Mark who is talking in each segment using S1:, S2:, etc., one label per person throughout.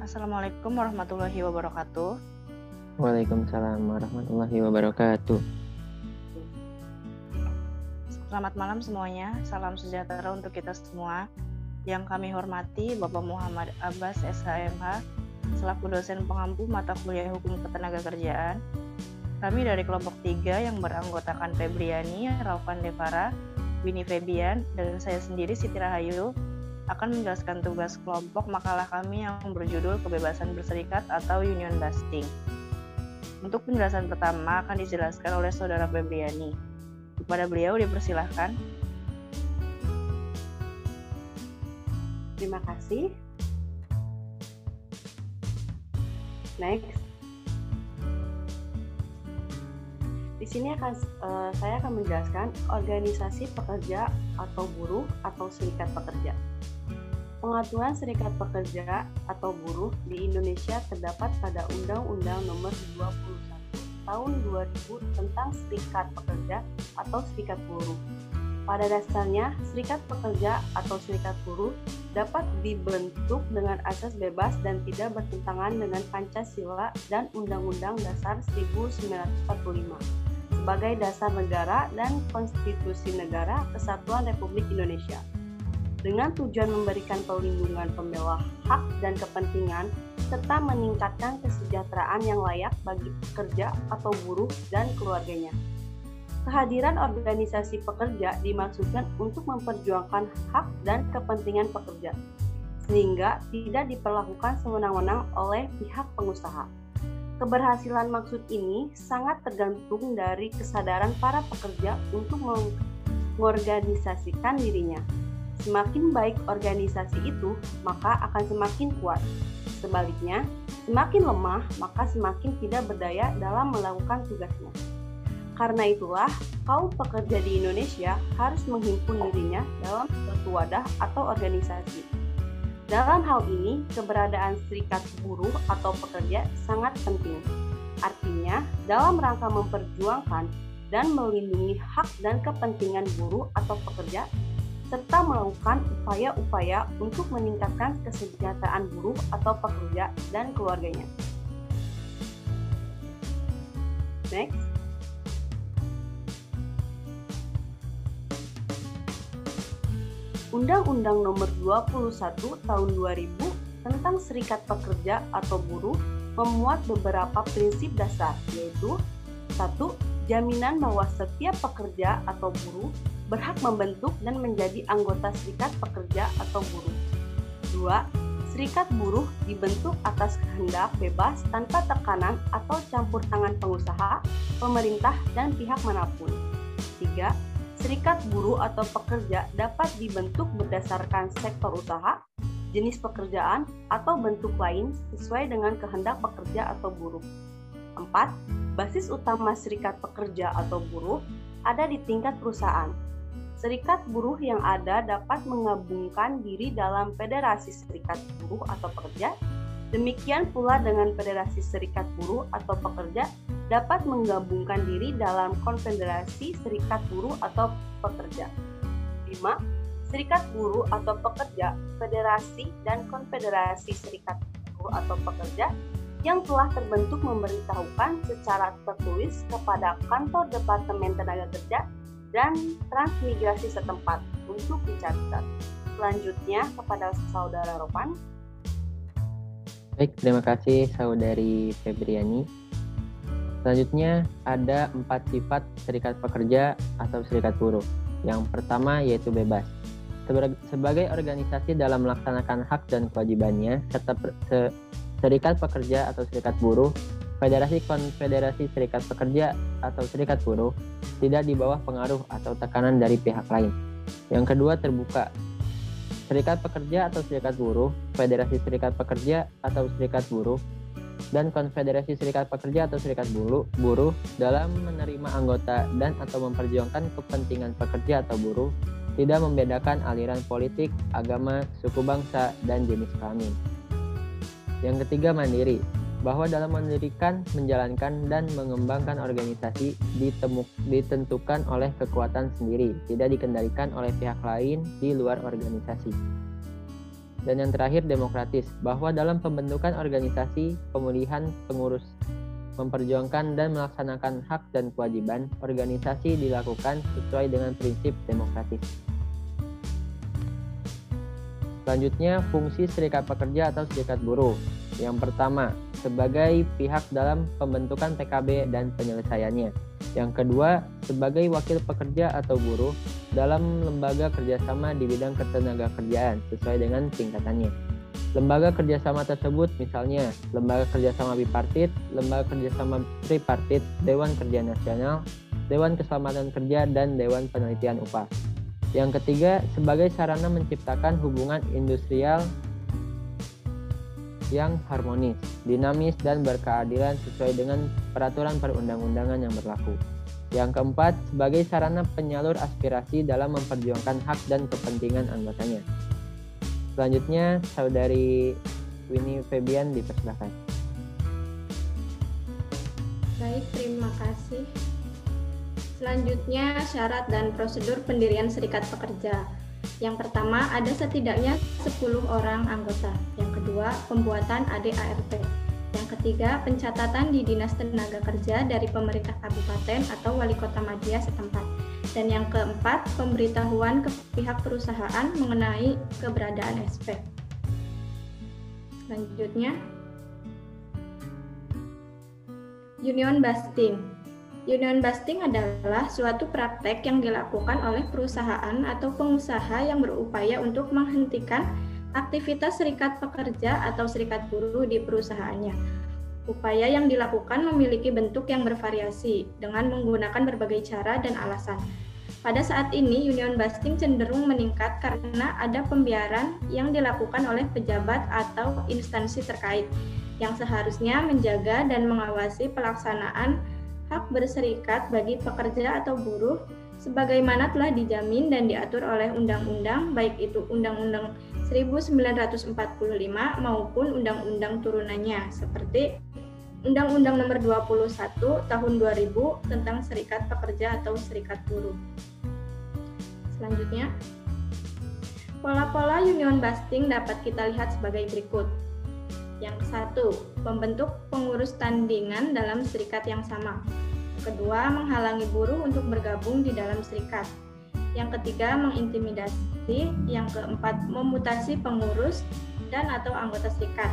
S1: Assalamualaikum warahmatullahi wabarakatuh.
S2: Waalaikumsalam warahmatullahi wabarakatuh.
S1: Selamat malam semuanya, salam sejahtera untuk kita semua. Yang kami hormati Bapak Muhammad Abbas SHMH, selaku dosen pengampu mata kuliah Hukum Ketenagakerjaan. Kami dari kelompok 3 yang beranggotakan Febriani, Raufan Devara, Winnie Febian, dan saya sendiri Siti Rahayu akan menjelaskan tugas kelompok makalah kami yang berjudul Kebebasan Berserikat atau Union Busting. Untuk penjelasan pertama akan dijelaskan oleh Saudara Febriani. Kepada beliau dipersilahkan.
S3: Terima kasih. Next. Di sini saya akan menjelaskan organisasi pekerja atau buruh atau serikat pekerja. Pengaturan serikat pekerja atau buruh di Indonesia terdapat pada Undang-Undang Nomor 21 Tahun 2000 tentang serikat pekerja atau serikat buruh. Pada dasarnya, serikat pekerja atau serikat buruh dapat dibentuk dengan asas bebas dan tidak bertentangan dengan Pancasila dan Undang-Undang Dasar 1945 sebagai dasar negara dan Konstitusi Negara Kesatuan Republik Indonesia, dengan tujuan memberikan perlindungan pembela hak dan kepentingan serta meningkatkan kesejahteraan yang layak bagi pekerja atau buruh dan keluarganya. Kehadiran organisasi pekerja dimaksudkan untuk memperjuangkan hak dan kepentingan pekerja, sehingga tidak diperlakukan sewenang-wenang oleh pihak pengusaha. Keberhasilan maksud ini sangat tergantung dari kesadaran para pekerja untuk mengorganisasikan dirinya. Semakin baik organisasi itu, maka akan semakin kuat. Sebaliknya, semakin lemah, maka semakin tidak berdaya dalam melakukan tugasnya. Karena itulah, kaum pekerja di Indonesia harus menghimpun dirinya dalam suatu wadah atau organisasi. Dalam hal ini, keberadaan serikat buruh atau pekerja sangat penting. Artinya, dalam rangka memperjuangkan dan melindungi hak dan kepentingan buruh atau pekerja, serta melakukan upaya-upaya untuk meningkatkan kesejahteraan buruh atau pekerja dan keluarganya. Next. Undang-Undang Nomor 21 Tahun 2000 tentang Serikat Pekerja atau Buruh memuat beberapa prinsip dasar, yaitu 1. Jaminan bahwa setiap pekerja atau buruh berhak membentuk dan menjadi anggota serikat pekerja atau buruh. 2. Serikat buruh dibentuk atas kehendak bebas tanpa tekanan atau campur tangan pengusaha, pemerintah, dan pihak manapun. 3. Serikat buruh atau pekerja dapat dibentuk berdasarkan sektor usaha, jenis pekerjaan, atau bentuk lain sesuai dengan kehendak pekerja atau buruh. 4. Basis utama serikat pekerja atau buruh ada di tingkat perusahaan. Serikat buruh yang ada dapat menggabungkan diri dalam federasi serikat buruh atau pekerja. Demikian pula dengan federasi serikat buruh atau pekerja dapat menggabungkan diri dalam konfederasi serikat buruh atau pekerja. 5. Serikat buruh atau pekerja, federasi dan konfederasi serikat buruh atau pekerja yang telah terbentuk memberitahukan secara tertulis kepada kantor Departemen Tenaga Kerja dan transmigrasi setempat untuk dicatat. Selanjutnya kepada Saudara Ropan.
S2: Baik, terima kasih Saudari Febriani. Selanjutnya ada 4 sifat serikat pekerja atau serikat buruh. Yang pertama yaitu bebas. Sebagai organisasi dalam melaksanakan hak dan kewajibannya, serta serikat pekerja atau serikat buruh, federasi konfederasi serikat pekerja atau serikat buruh tidak di bawah pengaruh atau tekanan dari pihak lain. Yang kedua terbuka. Serikat pekerja atau serikat buruh, federasi serikat pekerja atau serikat buruh, dan konfederasi serikat pekerja atau serikat buruh dalam menerima anggota dan atau memperjuangkan kepentingan pekerja atau buruh, tidak membedakan aliran politik, agama, suku bangsa, dan jenis kelamin. Yang ketiga mandiri, bahwa dalam mendirikan, menjalankan, dan mengembangkan organisasi ditentukan oleh kekuatan sendiri, tidak dikendalikan oleh pihak lain di luar organisasi. Dan yang terakhir, demokratis, bahwa dalam pembentukan organisasi, pemilihan pengurus, memperjuangkan dan melaksanakan hak dan kewajiban, organisasi dilakukan sesuai dengan prinsip demokratis. Selanjutnya, fungsi serikat pekerja atau serikat buruh. Yang pertama, sebagai pihak dalam pembentukan PKB dan penyelesaiannya. Yang kedua, sebagai wakil pekerja atau buruh dalam lembaga kerjasama di bidang ketenagakerjaan sesuai dengan tingkatannya. Lembaga kerjasama tersebut misalnya lembaga kerjasama bipartit, lembaga kerjasama tripartit, Dewan Kerja Nasional, Dewan Keselamatan Kerja, dan Dewan Penelitian Upah. Yang ketiga, sebagai sarana menciptakan hubungan industrial yang harmonis, dinamis, dan berkeadilan sesuai dengan peraturan perundang-undangan yang berlaku. Yang keempat, sebagai sarana penyalur aspirasi dalam memperjuangkan hak dan kepentingan anggotanya. Selanjutnya, Saudari Winnie Febian dipersilakan.
S4: Baik, terima kasih. Selanjutnya, syarat dan prosedur pendirian serikat pekerja. Yang pertama, ada setidaknya 10 orang anggota. Yang kedua, pembuatan ADART. Yang ketiga, pencatatan di Dinas Tenaga Kerja dari pemerintah kabupaten atau wali kota Madia setempat. Dan yang keempat, pemberitahuan ke pihak perusahaan mengenai keberadaan SP. Selanjutnya, union busting. Union busting adalah suatu praktek yang dilakukan oleh perusahaan atau pengusaha yang berupaya untuk menghentikan aktivitas serikat pekerja atau serikat buruh di perusahaannya. Upaya yang dilakukan memiliki bentuk yang bervariasi dengan menggunakan berbagai cara dan alasan. Pada saat ini, union busting cenderung meningkat karena ada pembiaran yang dilakukan oleh pejabat atau instansi terkait yang seharusnya menjaga dan mengawasi pelaksanaan hak berserikat bagi pekerja atau buruh sebagaimana telah dijamin dan diatur oleh undang-undang, baik itu Undang-Undang 1945 maupun undang-undang turunannya seperti Undang-Undang Nomor 21 Tahun 2000 tentang Serikat Pekerja atau Serikat Buruh. Selanjutnya, pola-pola union busting dapat kita lihat sebagai berikut. Yang satu, membentuk pengurus tandingan dalam serikat yang sama. Kedua, menghalangi buruh untuk bergabung di dalam serikat. Yang ketiga, mengintimidasi. Yang keempat, memutasi pengurus dan atau anggota serikat.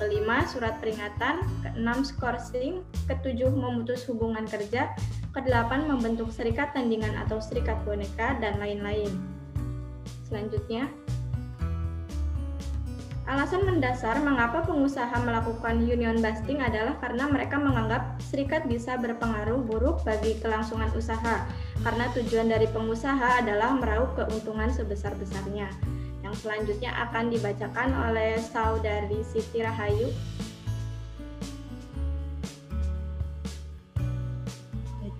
S4: Kelima, surat peringatan. Keenam, skorsing. Ketujuh, memutus hubungan kerja. Kedelapan, membentuk serikat tandingan atau serikat boneka, dan lain-lain. Selanjutnya, alasan mendasar mengapa pengusaha melakukan union busting adalah karena mereka menganggap serikat bisa berpengaruh buruk bagi kelangsungan usaha, karena tujuan dari pengusaha adalah meraup keuntungan sebesar-besarnya. Yang selanjutnya akan dibacakan oleh Saudari Siti Rahayu.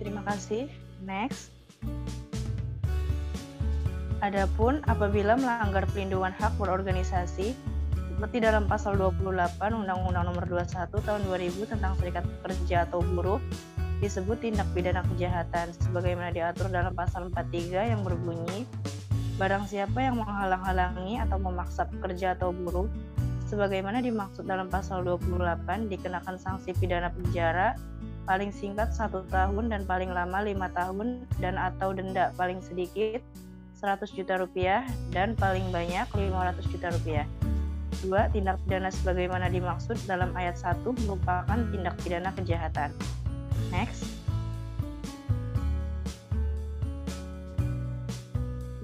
S1: Terima kasih. Next. Adapun apabila melanggar pelindungan hak berorganisasi seperti dalam pasal 28 Undang-Undang Nomor 21 Tahun 2000 tentang Serikat Pekerja atau Buruh disebut tindak pidana kejahatan sebagaimana diatur dalam pasal 43 yang berbunyi barang siapa yang menghalang-halangi atau memaksa pekerja atau buruh sebagaimana dimaksud dalam pasal 28 dikenakan sanksi pidana penjara paling singkat 1 tahun dan paling lama 5 tahun dan atau denda paling sedikit 100 juta rupiah dan paling banyak 500 juta rupiah. 2. Tindak pidana sebagaimana dimaksud dalam ayat 1 merupakan tindak pidana kejahatan. Next.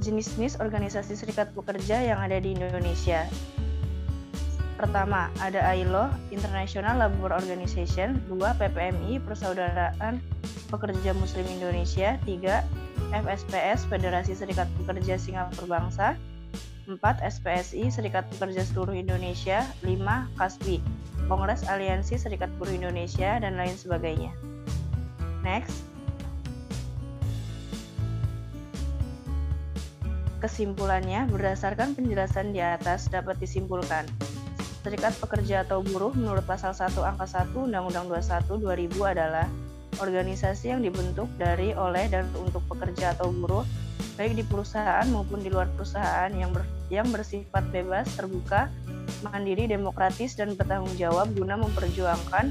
S1: Jenis-jenis organisasi serikat pekerja yang ada di Indonesia. Pertama, ada ILO, International Labour Organization. 2. PPMI, Persaudaraan Pekerja Muslim Indonesia. 3. FSPS, Federasi Serikat Pekerja Singapura Bangsa. 4. SPSI, Serikat Pekerja Seluruh Indonesia. 5. KASBI, Kongres Aliansi Serikat Buruh Indonesia, dan lain sebagainya. Next. Kesimpulannya, berdasarkan penjelasan di atas dapat disimpulkan Serikat Pekerja atau Buruh menurut pasal 1 angka 1 Undang-Undang 21 2000 adalah organisasi yang dibentuk dari, oleh, dan untuk pekerja atau buruh baik di perusahaan maupun di luar perusahaan yang bersifat bebas, terbuka, mandiri, demokratis, dan bertanggung jawab guna memperjuangkan,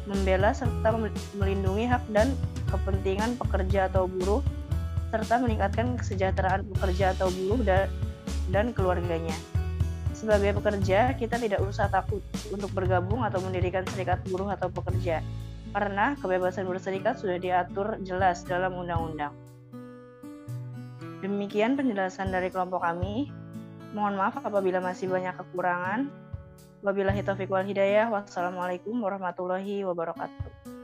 S1: membela, serta melindungi hak dan kepentingan pekerja atau buruh, serta meningkatkan kesejahteraan pekerja atau buruh dan keluarganya. Sebagai pekerja, kita tidak usah takut untuk bergabung atau mendirikan serikat buruh atau pekerja, karena kebebasan berserikat sudah diatur jelas dalam undang-undang. Demikian penjelasan dari kelompok kami. Mohon maaf apabila masih banyak kekurangan. Wabillahi taufiq wal hidayah. Wassalamualaikum warahmatullahi wabarakatuh.